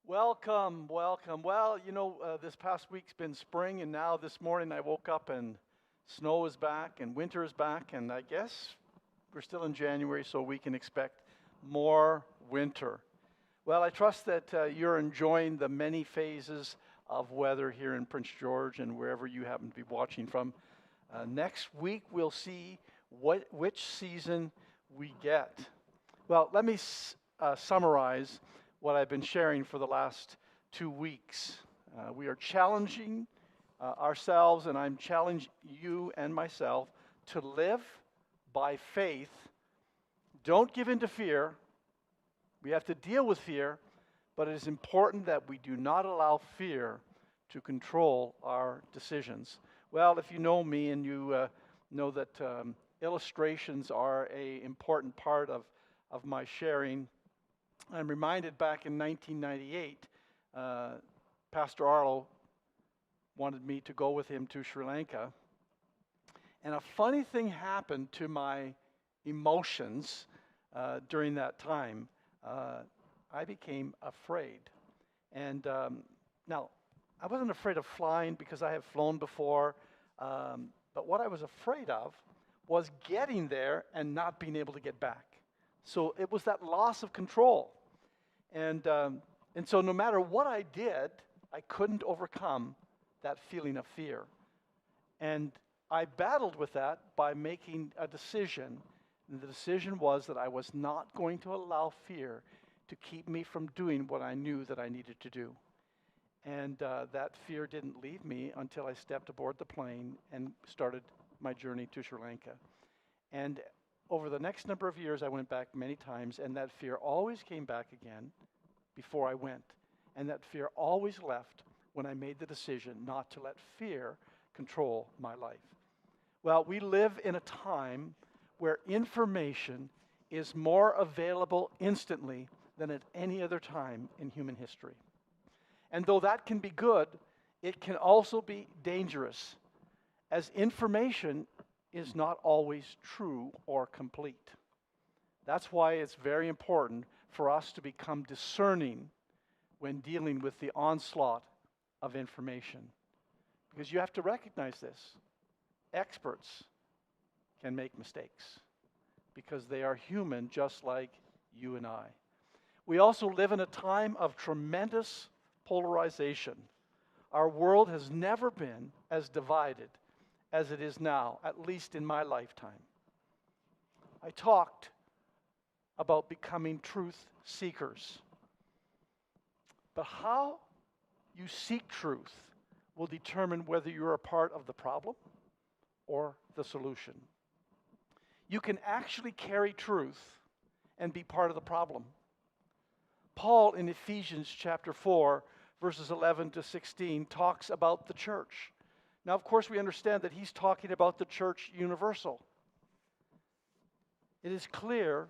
Welcome, welcome. Well, this past week's been spring, and now this morning I woke up and snow is back and winter is back, and I guess we're still in January, so we can expect more winter. Well, I trust that you're enjoying the many phases of weather here in Prince George and wherever you happen to be watching from. Next week, we'll see which season we get. Well, let me summarize what I've been sharing for the last 2 weeks. We are challenging ourselves, and I'm challenging you and myself to live by faith. Don't give in to fear. We have to deal with fear, but it is important that we do not allow fear to control our decisions. Well, if you know me and you know that illustrations are an important part of my sharing, I'm reminded back in 1998, Pastor Arlo wanted me to go with him to Sri Lanka. And a funny thing happened to my emotions during that time. I became afraid. And now, I wasn't afraid of flying because I have flown before. But what I was afraid of was getting there and not being able to get back. So it was that loss of control. And so no matter what I did, I couldn't overcome that feeling of fear. And I battled with that by making a decision. And the decision was that I was not going to allow fear to keep me from doing what I knew that I needed to do. And that fear didn't leave me until I stepped aboard the plane and started my journey to Sri Lanka. And over the next number of years, I went back many times, and that fear always came back again before I went. And that fear always left when I made the decision not to let fear control my life. Well, we live in a time where information is more available instantly than at any other time in human history. And though that can be good, it can also be dangerous, as information is not always true or complete. That's why it's very important for us to become discerning when dealing with the onslaught of information. Because you have to recognize this. Experts can make mistakes because they are human just like you and I. We also live in a time of tremendous polarization. Our world has never been as divided as it is now, at least in my lifetime. I talked about becoming truth seekers. But how you seek truth will determine whether you're a part of the problem or the solution. You can actually carry truth and be part of the problem. Paul in Ephesians chapter 4, verses 11 to 16, talks about the church. Now, of course, we understand that he's talking about the church universal. It is clear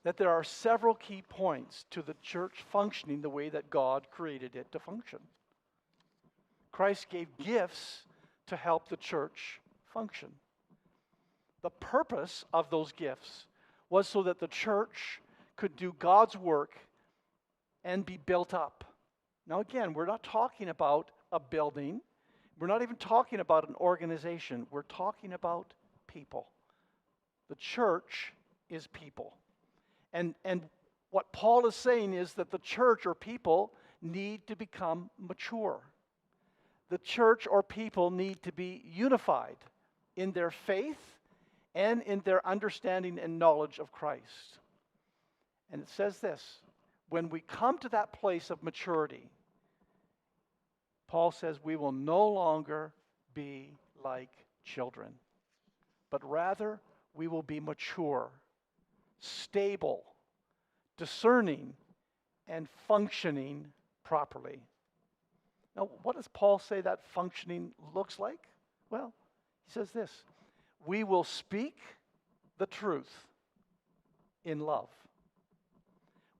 that there are several key points to the church functioning the way that God created it to function. Christ gave gifts to help the church function. The purpose of those gifts was so that the church could do God's work and be built up. Now again, we're not talking about a building. We're not even talking about an organization. We're talking about people. The church is people. And what Paul is saying is that the church or people need to become mature. The church or people need to be unified in their faith and in their understanding and knowledge of Christ. And it says this, when we come to that place of maturity, Paul says we will no longer be like children, but rather we will be mature, stable, discerning, and functioning properly. Now, what does Paul say that functioning looks like? Well, he says this, we will speak the truth in love.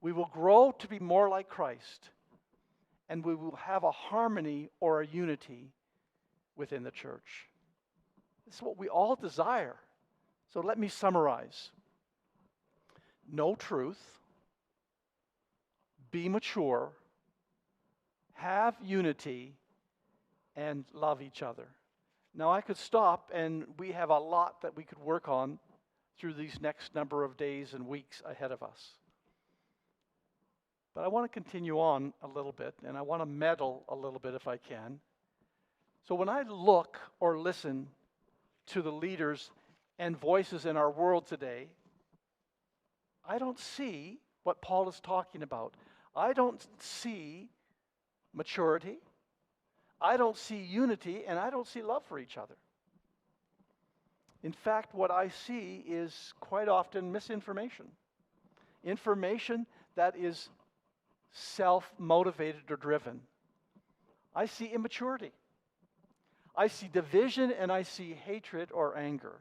We will grow to be more like Christ, and we will have a harmony or a unity within the church. This is what we all desire. So let me summarize. Know truth, be mature, have unity, and love each other. Now, I could stop, and we have a lot that we could work on through these next number of days and weeks ahead of us. But I want to continue on a little bit, and I want to meddle a little bit if I can. So when I look or listen to the leaders and voices in our world today, I don't see what Paul is talking about. I don't see maturity. I don't see unity, and I don't see love for each other. In fact, what I see is quite often misinformation. Information that is self-motivated or driven. I see immaturity. I see division, and I see hatred or anger.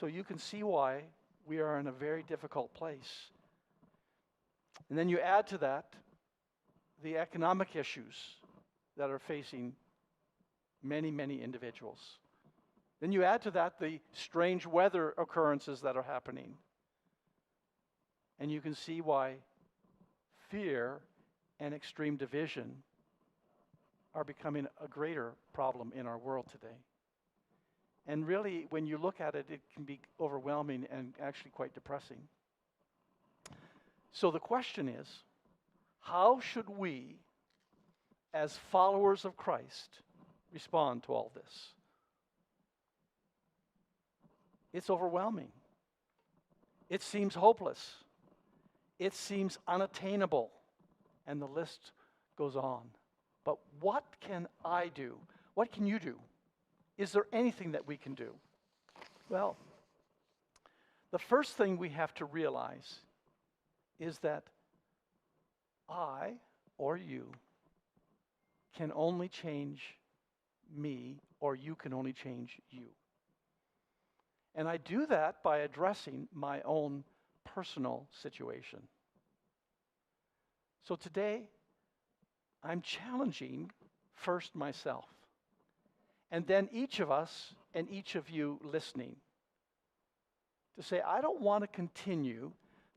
So you can see why we are in a very difficult place. And then you add to that the economic issues that are facing many, many individuals. Then you add to that the strange weather occurrences that are happening. And you can see why fear and extreme division are becoming a greater problem in our world today. And really, when you look at it, it can be overwhelming and actually quite depressing. So the question is, how should we, as followers of Christ, respond to all this? It's overwhelming. It seems hopeless. It seems unattainable. And the list goes on. But what can I do? What can you do? Is there anything that we can do? Well, the first thing we have to realize is that I or you can only change me, or you can only change you. And I do that by addressing my own personal situation. So today, I'm challenging first myself, and then each of us and each of you listening to say, I don't want to continue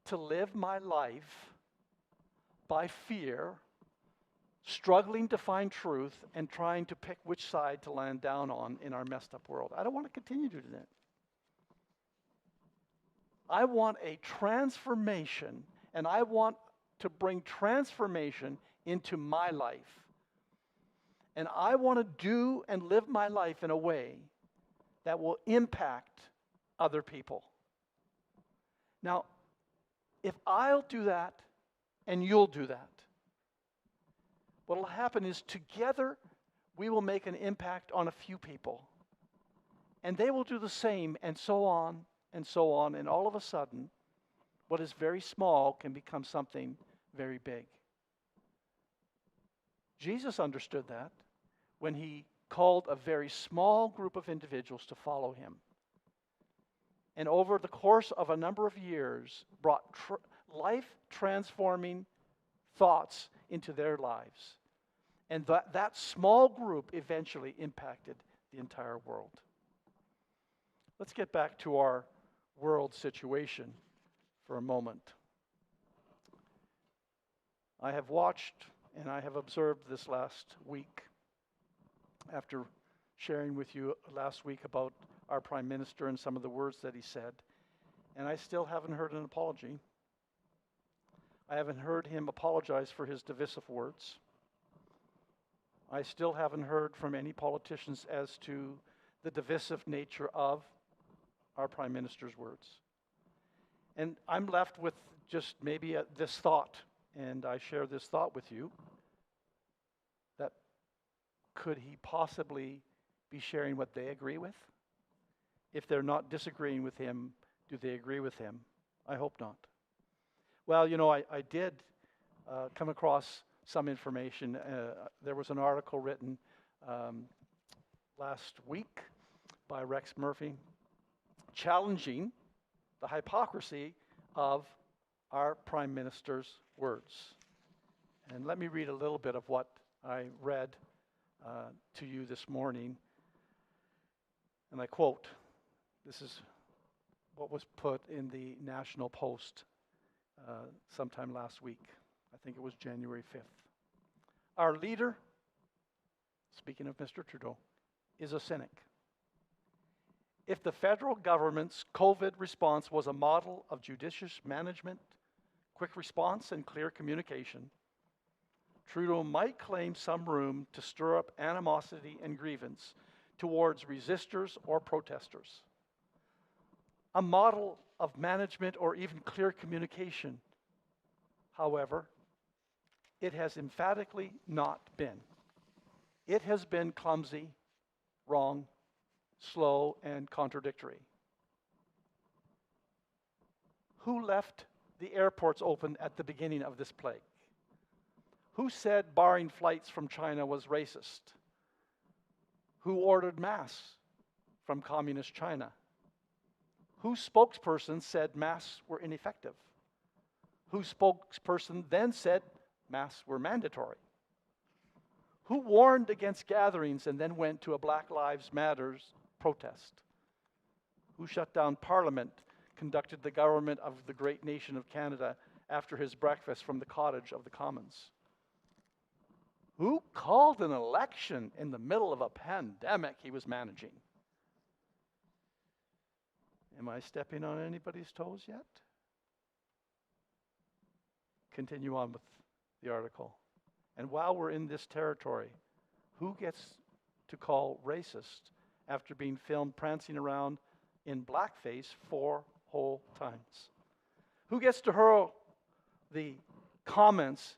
to live my life by fear, struggling to find truth, and trying to pick which side to land down on in our messed up world. I don't want to continue to do that. I want a transformation, and I want to bring transformation into my life. And I want to do and live my life in a way that will impact other people. Now, if I'll do that and you'll do that, what will happen is together we will make an impact on a few people. And they will do the same, and so on and so on. And all of a sudden, what is very small can become something very big. Jesus understood that when he called a very small group of individuals to follow him. And over the course of a number of years, brought life-transforming thoughts into their lives. And that small group eventually impacted the entire world. Let's get back to our world situation for a moment. I have watched and I have observed this last week, after sharing with you last week about our Prime Minister and some of the words that he said, and I still haven't heard an apology. I haven't heard him apologize for his divisive words. I still haven't heard from any politicians as to the divisive nature of our Prime Minister's words. And I'm left with just maybe this thought, and I share this thought with you, that could he possibly be sharing what they agree with? If they're not disagreeing with him, do they agree with him? I hope not. Well, you know, I did come across some information. There was an article written last week by Rex Murphy challenging the hypocrisy of our Prime Minister's words. And let me read a little bit of what I read to you this morning. And I quote, this is what was put in the National Post sometime last week. I think it was January 5th. Our leader, speaking of Mr. Trudeau, is a cynic. If the federal government's COVID response was a model of judicious management, quick response, and clear communication, Trudeau might claim some room to stir up animosity and grievance towards resistors or protesters. A model of management or even clear communication, however, it has emphatically not been. It has been clumsy, wrong, slow, and contradictory. Who left the airports open at the beginning of this plague? Who said barring flights from China was racist? Who ordered masks from communist China? Whose spokesperson said masks were ineffective? Whose spokesperson then said masks were mandatory? Who warned against gatherings and then went to a Black Lives Matter protest? Who shut down Parliament, conducted the government of the great nation of Canada after his breakfast from the cottage of the Commons? Who called an election in the middle of a pandemic he was managing? Am I stepping on anybody's toes yet? Continue on with the article. And while we're in this territory, who gets to call racist after being filmed prancing around in blackface 4 whole times? Who gets to hurl the comments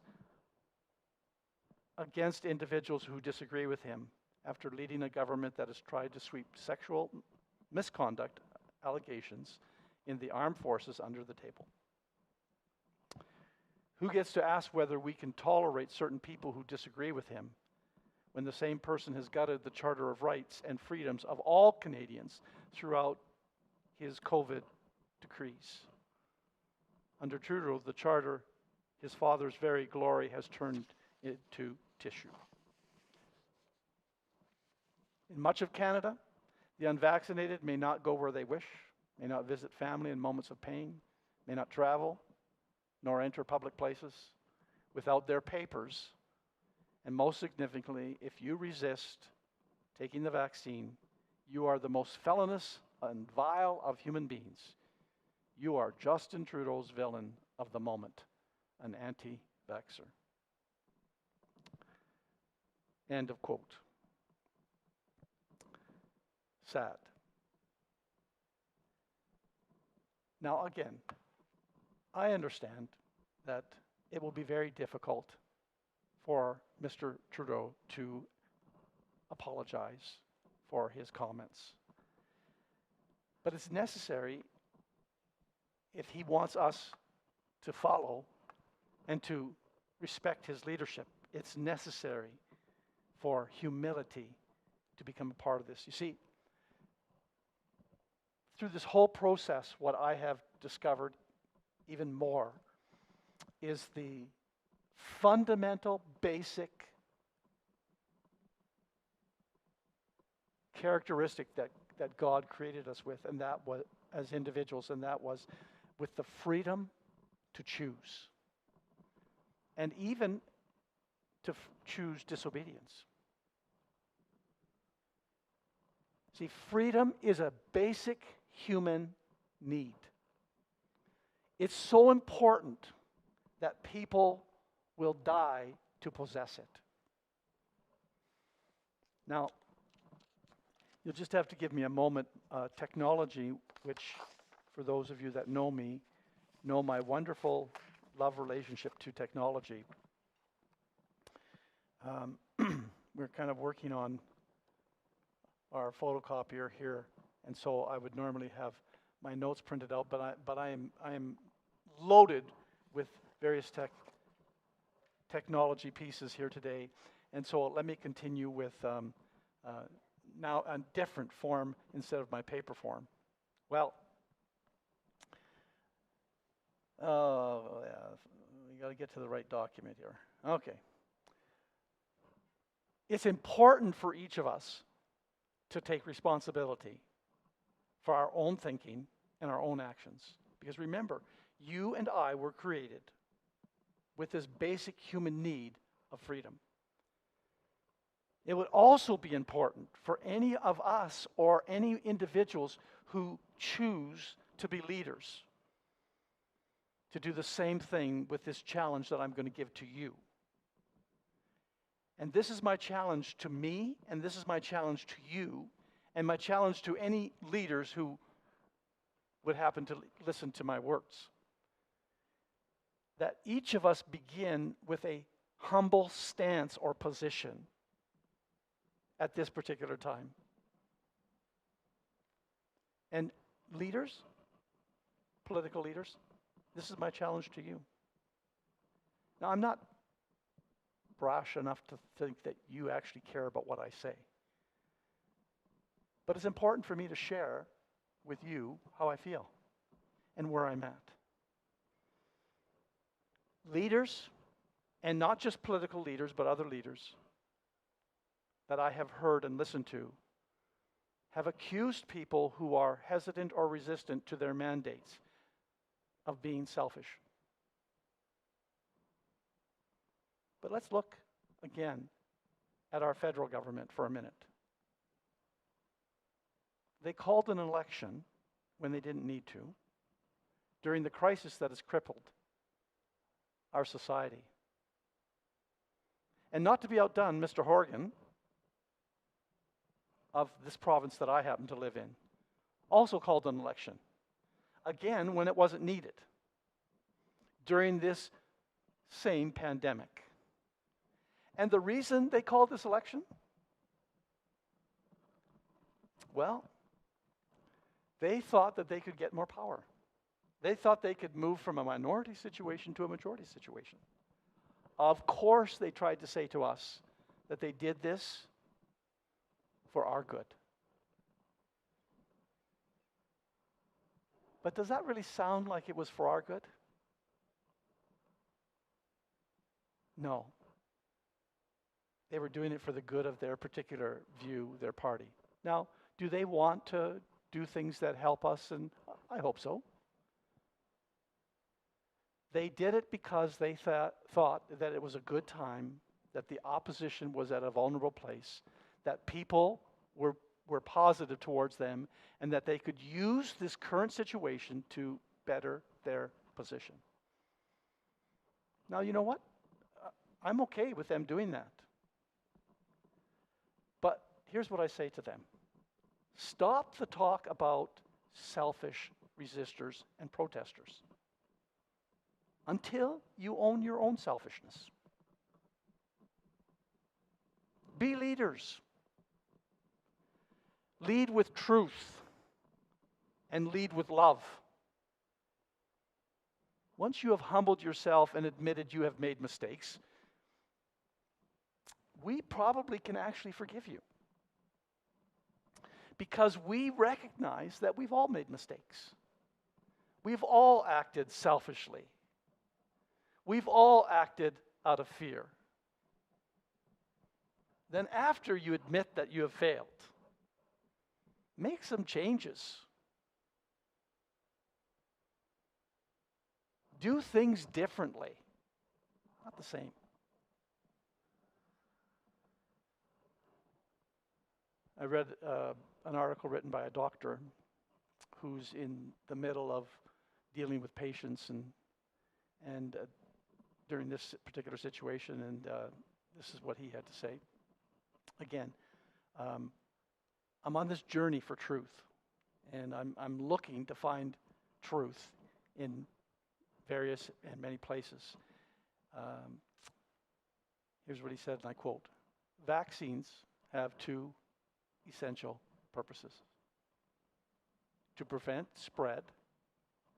against individuals who disagree with him after leading a government that has tried to sweep sexual misconduct allegations in the armed forces under the table? Who gets to ask whether we can tolerate certain people who disagree with him when the same person has gutted the Charter of Rights and Freedoms of all Canadians throughout his COVID decrees? Under Trudeau, the Charter, his father's very glory, has turned into tissue. In much of Canada, the unvaccinated may not go where they wish, may not visit family in moments of pain, may not travel, nor enter public places without their papers. And most significantly, if you resist taking the vaccine, you are the most felonious and vile of human beings. You are Justin Trudeau's villain of the moment, an anti-vaxxer. End of quote. Sad. Now again, I understand that it will be very difficult for Mr. Trudeau to apologize for his comments. But it's necessary if he wants us to follow and to respect his leadership. It's necessary for humility to become a part of this. You see, through this whole process, what I have discovered even more is the fundamental, basic characteristic that God created us with, and that was as individuals, and that was with the freedom to choose, and even to choose disobedience. See, freedom is a basic human need. It's so important that people will die to possess it. Now, you'll just have to give me a moment. Technology, which for those of you that know me, know my wonderful love relationship to technology. We're kind of working on our photocopier here, and so I would normally have my notes printed out, but I am loaded with various technology pieces here today, and so let me continue with now a different form instead of my paper form. Well, yeah, we got to get to the right document here. Okay. It's important for each of us to take responsibility for our own thinking and our own actions. Because remember, You and I were created with this basic human need of freedom. It would also be important for any of us or any individuals who choose to be leaders to do the same thing with this challenge that I'm going to give to you. And this is my challenge to me, and this is my challenge to you, and my challenge to any leaders who would happen to listen to my words. That each of us begin with a humble stance or position at this particular time. And leaders, political leaders, this is my challenge to you. Now, I'm not brash enough to think that you actually care about what I say. But it's important for me to share with you how I feel and where I'm at. Leaders, and not just political leaders, but other leaders that I have heard and listened to, have accused people who are hesitant or resistant to their mandates of being selfish. But let's look again at our federal government for a minute. They called an election when they didn't need to, during the crisis that has crippled our society. And not to be outdone, Mr. Horgan, of this province that I happen to live in, also called an election. Again, when it wasn't needed, during this same pandemic. And the reason they called this election? Well, they thought that they could get more power. They thought they could move from a minority situation to a majority situation. Of course, they tried to say to us that they did this for our good. But does that really sound like it was for our good? No. They were doing it for the good of their particular view, their party. Now, do they want to do things that help us? And I hope so. They did it because they thought that it was a good time, that the opposition was at a vulnerable place, that people were positive towards them, and that they could use this current situation to better their position. Now, you know what? I'm okay with them doing that. But here's what I say to them. Stop the talk about selfish resistors and protesters until you own your own selfishness. Be leaders. Lead with truth and lead with love. Once you have humbled yourself and admitted you have made mistakes, we probably can actually forgive you. Because we recognize that we've all made mistakes. We've all acted selfishly. We've all acted out of fear. Then after you admit that you have failed, make some changes. Do things differently, not the same. I read an article written by a doctor who's in the middle of dealing with patients and during this particular situation, and this is what he had to say. Again, I'm on this journey for truth, and I'm looking to find truth in various and many places. Here's what he said, and I quote, "Vaccines have two essential purposes: to prevent spread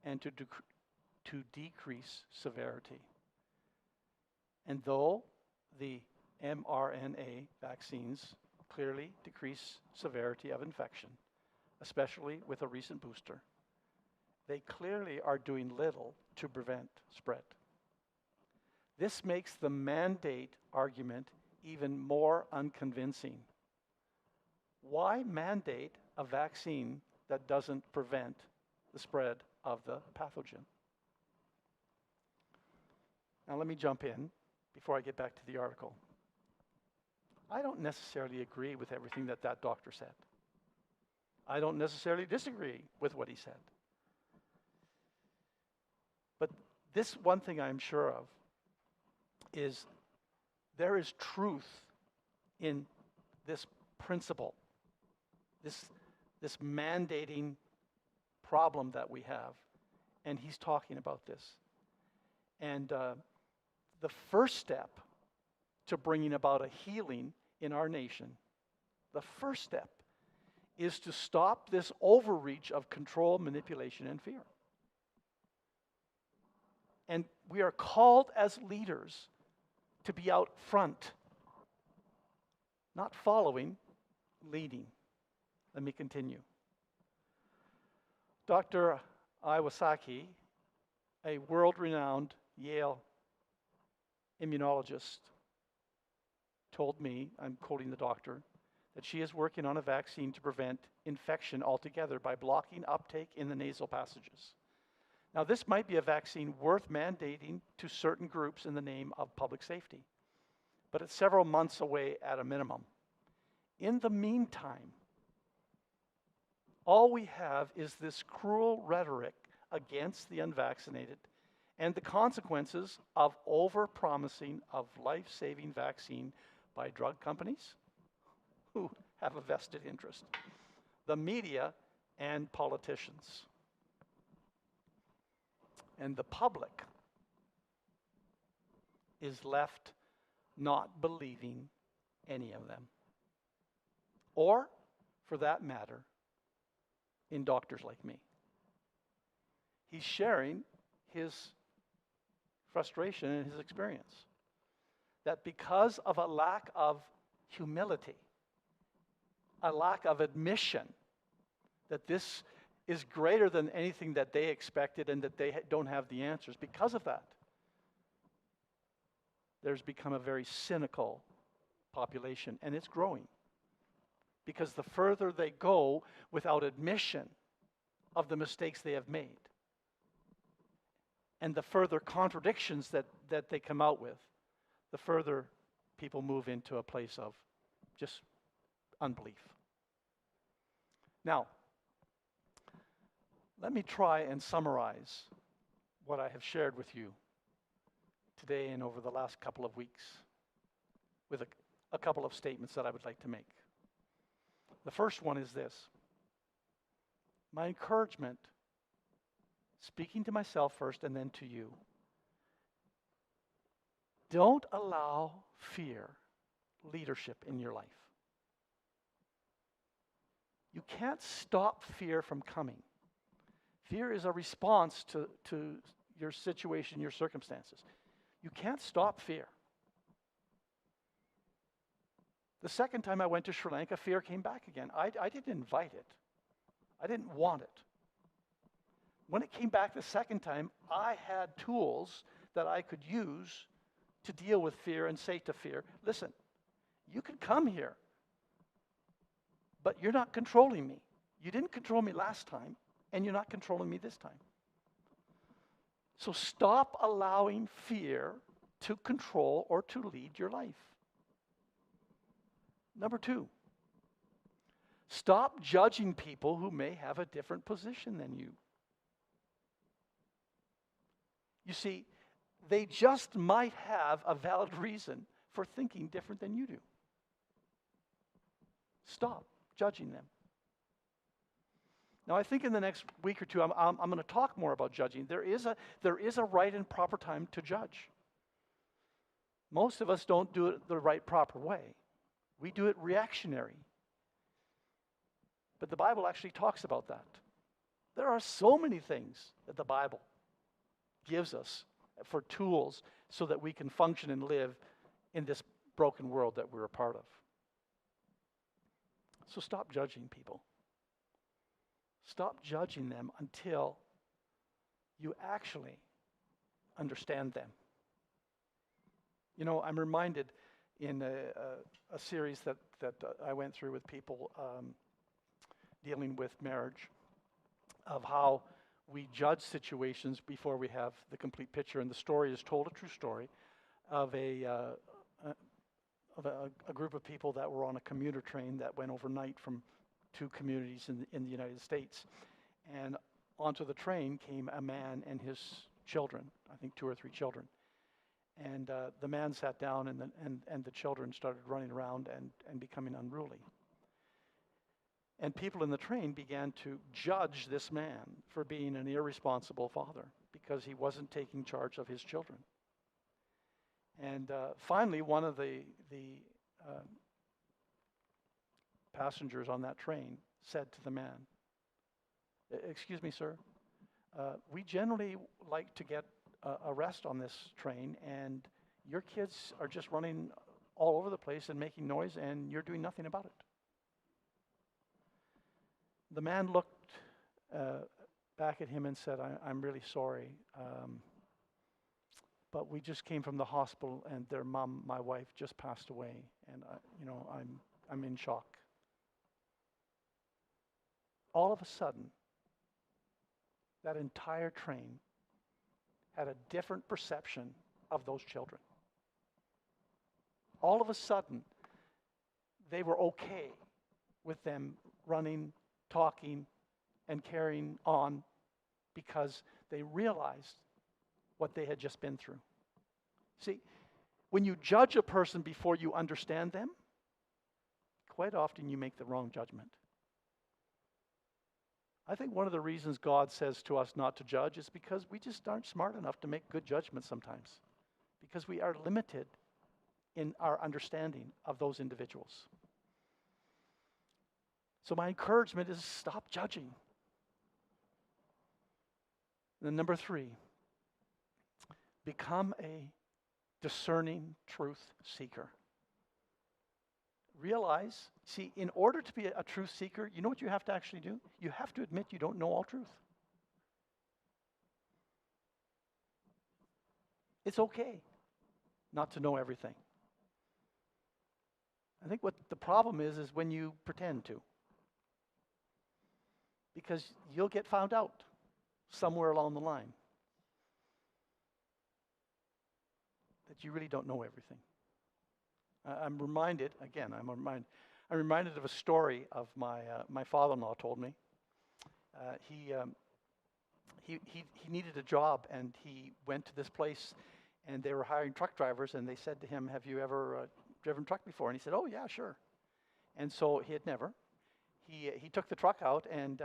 and to decrease severity. And though the mRNA vaccines clearly decrease severity of infection, especially with a recent booster, they clearly are doing little to prevent spread. This makes the mandate argument even more unconvincing. Why mandate a vaccine that doesn't prevent the spread of the pathogen? Now let me jump in before I get back to the article. I don't necessarily agree with everything that that doctor said. I don't necessarily disagree with what he said. But this one thing I'm sure of is there is truth in this principle, this mandating problem that we have. And he's talking about this. And the first step to bringing about a healing in our nation, the first step is to stop this overreach of control, manipulation, and fear. And we are called as leaders to be out front, not following, leading. Let me continue. Dr. Iwasaki, a world-renowned Yale immunologist, told me, I'm quoting the doctor, that she is working on a vaccine to prevent infection altogether by blocking uptake in the nasal passages. Now, this might be a vaccine worth mandating to certain groups in the name of public safety, but it's several months away at a minimum. In the meantime, all we have is this cruel rhetoric against the unvaccinated and the consequences of over-promising of life-saving vaccine by drug companies who have a vested interest, the media, and politicians. And the public is left not believing any of them. Or, for that matter, in doctors like me. He's sharing his frustration and his experience. That because of a lack of humility, a lack of admission that this is greater than anything that they expected and that they don't have the answers, because of that, there's become a very cynical population, and it's growing. Because the further they go without admission of the mistakes they have made, and the further contradictions that they come out with, the further people move into a place of just unbelief. Now, let me try and summarize what I have shared with you today and over the last couple of weeks with a couple of statements that I would like to make. The first one is this. My encouragement, speaking to myself first and then to you, don't allow fear leadership in your life. You can't stop fear from coming. Fear is a response to your situation, your circumstances. You can't stop fear. The second time I went to Sri Lanka, fear came back again. I didn't invite it. I didn't want it. When it came back the second time, I had tools that I could use to deal with fear and say to fear, listen, you can come here, but you're not controlling me. You didn't control me last time, and you're not controlling me this time. So stop allowing fear to control or to lead your life. Number two, stop judging people who may have a different position than you. You see, they just might have a valid reason for thinking different than you do. Stop judging them. Now, I think in the next week or two, I'm going to talk more about judging. There is a right and proper time to judge. Most of us don't do it the right, proper way. We do it reactionary. But the Bible actually talks about that. There are so many things that the Bible gives us for tools so that we can function and live in this broken world that we're a part of. So stop judging people. Stop judging them until you actually understand them. You know, I'm reminded in a series that I went through with people dealing with marriage of how we judge situations before we have the complete picture. And the story is told, a true story, of a group of people that were on a commuter train that went overnight from two communities in the United States. And onto the train came a man and his children, I think 2 or 3 children. And the man sat down, and the children started running around and becoming unruly. And people in the train began to judge this man for being an irresponsible father because he wasn't taking charge of his children. And finally, one of the passengers on that train said to the man, "Excuse me, sir, we generally like to get a rest on this train, and your kids are just running all over the place and making noise, and you're doing nothing about it." The man looked back at him and said, I'm really sorry, but we just came from the hospital, and their mom, my wife, just passed away, and I'm in shock. All of a sudden, that entire train had a different perception of those children. All of a sudden, they were okay with them running, talking, and carrying on because they realized what they had just been through. See, when you judge a person before you understand them, quite often you make the wrong judgment. I think one of the reasons God says to us not to judge is because we just aren't smart enough to make good judgments sometimes, because we are limited in our understanding of those individuals. So my encouragement is stop judging. And then number 3, become a discerning truth seeker. Realize, see, in order to be a truth seeker, you know what you have to actually do? You have to admit you don't know all truth. It's okay not to know everything. I think what the problem is when you pretend to. Because you'll get found out somewhere along the line that you really don't know everything. I'm reminded of a story of my father-in-law told me. He needed a job, and he went to this place, and they were hiring truck drivers, and they said to him, "Have you ever driven a truck before?" And he said, "Oh yeah, sure." And so he had never. He took the truck out, and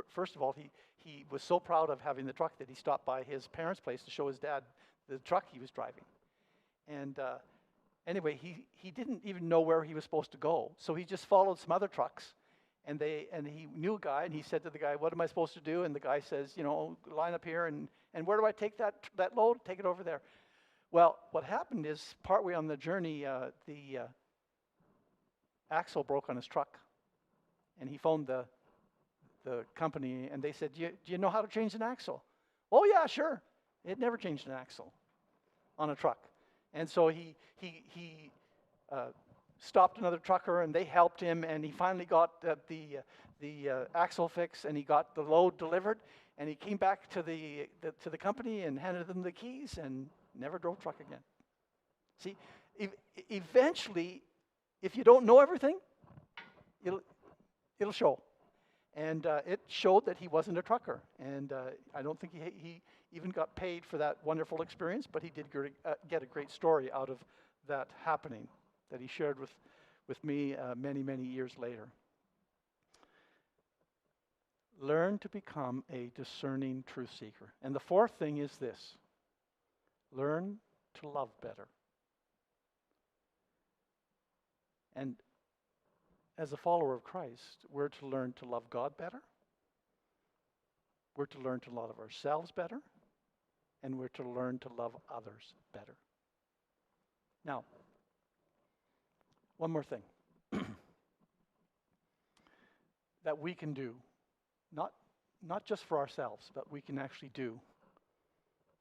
first of all, he was so proud of having the truck that he stopped by his parents' place to show his dad the truck he was driving. And anyway, he didn't even know where he was supposed to go, so he just followed some other trucks, and he knew a guy, and he said to the guy, "What am I supposed to do?" And the guy says, "Line up here, and where do I take that load? Take it over there." Well, what happened is partway on the journey, the axle broke on his truck, and he phoned the company, and they said, do you know how to change an axle? "Oh yeah, sure." He had never changed an axle on a truck. And so he stopped another trucker, and they helped him, and he finally got the axle fixed, and he got the load delivered, and he came back to the company and handed them the keys and never drove a truck again. See, eventually, if you don't know everything, it'll show. And it showed that he wasn't a trucker. And I don't think he even got paid for that wonderful experience, but he did get a great story out of that happening that he shared with me many, many years later. Learn to become a discerning truth seeker. And the 4th thing is this: learn to love better. And as a follower of Christ, we're to learn to love God better. We're to learn to love ourselves better. And we're to learn to love others better. Now, one more thing that we can do, not just for ourselves, but we can actually do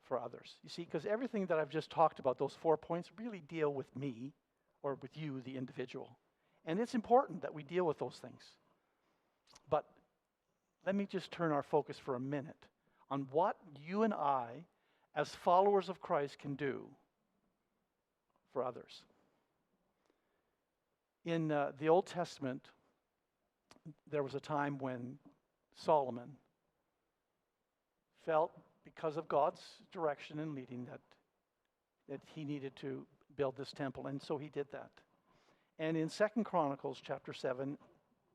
for others. You see, because everything that I've just talked about, those 4 points, really deal with me or with you, the individual. And it's important that we deal with those things. But let me just turn our focus for a minute on what you and I, as followers of Christ, can do for others. In the Old Testament, there was a time when Solomon felt, because of God's direction and leading, that he needed to build this temple, and so he did that. And in 2 Chronicles chapter 7,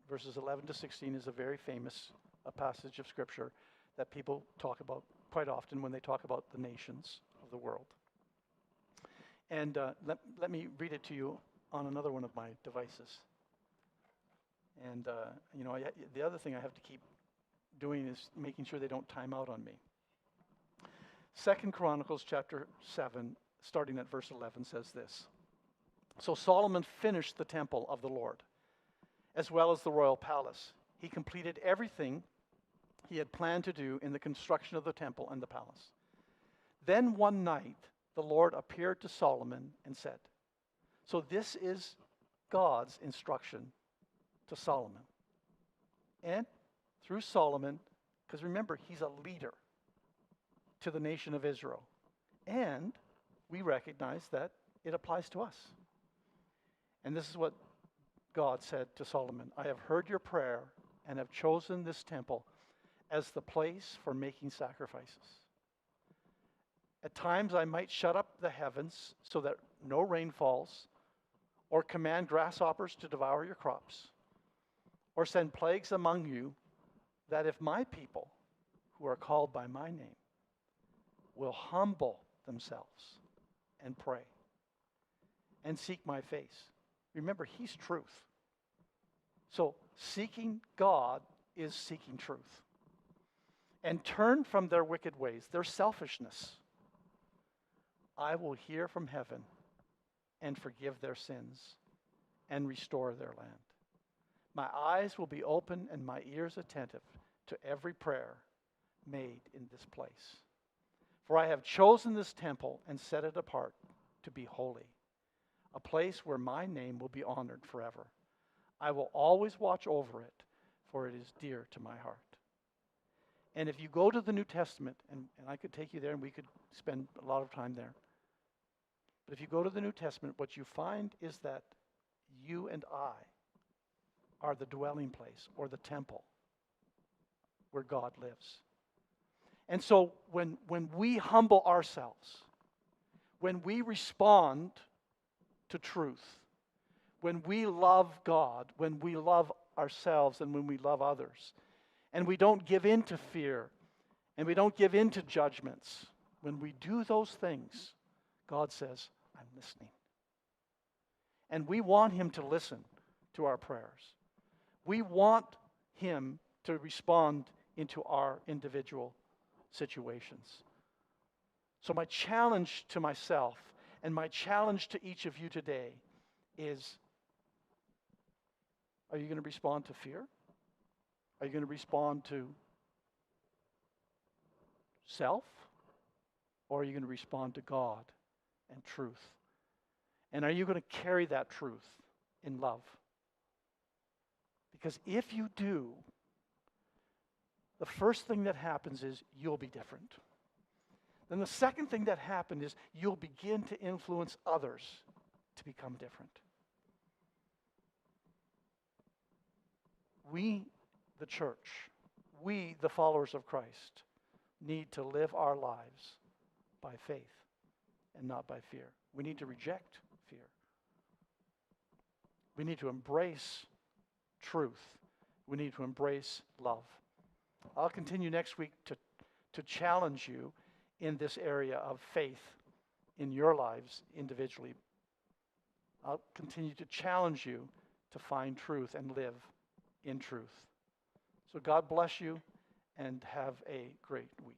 verses 11 to 16 is a very famous passage of Scripture that people talk about quite often when they talk about the nations of the world. And let me read it to you on another one of my devices. And the other thing I have to keep doing is making sure they don't time out on me. 2 Chronicles chapter 7, starting at verse 11, says this. So Solomon finished the temple of the Lord, as well as the royal palace. He completed everything he had planned to do in the construction of the temple and the palace. Then one night, the Lord appeared to Solomon and said, so this is God's instruction to Solomon. And through Solomon, because remember, he's a leader to the nation of Israel. And we recognize that it applies to us. And this is what God said to Solomon. I have heard your prayer and have chosen this temple as the place for making sacrifices. At times I might shut up the heavens so that no rain falls, or command grasshoppers to devour your crops, or send plagues among you, that if my people, who are called by my name, will humble themselves and pray and seek my face. Remember, he's truth. So seeking God is seeking truth. And turn from their wicked ways, their selfishness. I will hear from heaven and forgive their sins and restore their land. My eyes will be open and my ears attentive to every prayer made in this place. For I have chosen this temple and set it apart to be holy, a place where my name will be honored forever. I will always watch over it, for it is dear to my heart. And if you go to the New Testament, and I could take you there and we could spend a lot of time there, but if you go to the New Testament, what you find is that you and I are the dwelling place or the temple where God lives. And so when we humble ourselves, when we respond to truth, when we love God, when we love ourselves and when we love others, and we don't give in to fear, and we don't give in to judgments, when we do those things, God says, I'm listening. And we want him to listen to our prayers. We want him to respond into our individual situations. So my challenge to myself and my challenge to each of you today is, are you going to respond to fear? Are you going to respond to self? Or are you going to respond to God and truth? And are you going to carry that truth in love? Because if you do, the first thing that happens is you'll be different. Then the second thing that happens is you'll begin to influence others to become different. We, the church, we, the followers of Christ, need to live our lives by faith and not by fear. We need to reject fear. We need to embrace truth. We need to embrace love. I'll continue next week to challenge you in this area of faith in your lives individually. I'll continue to challenge you to find truth and live in truth. So God bless you and have a great week.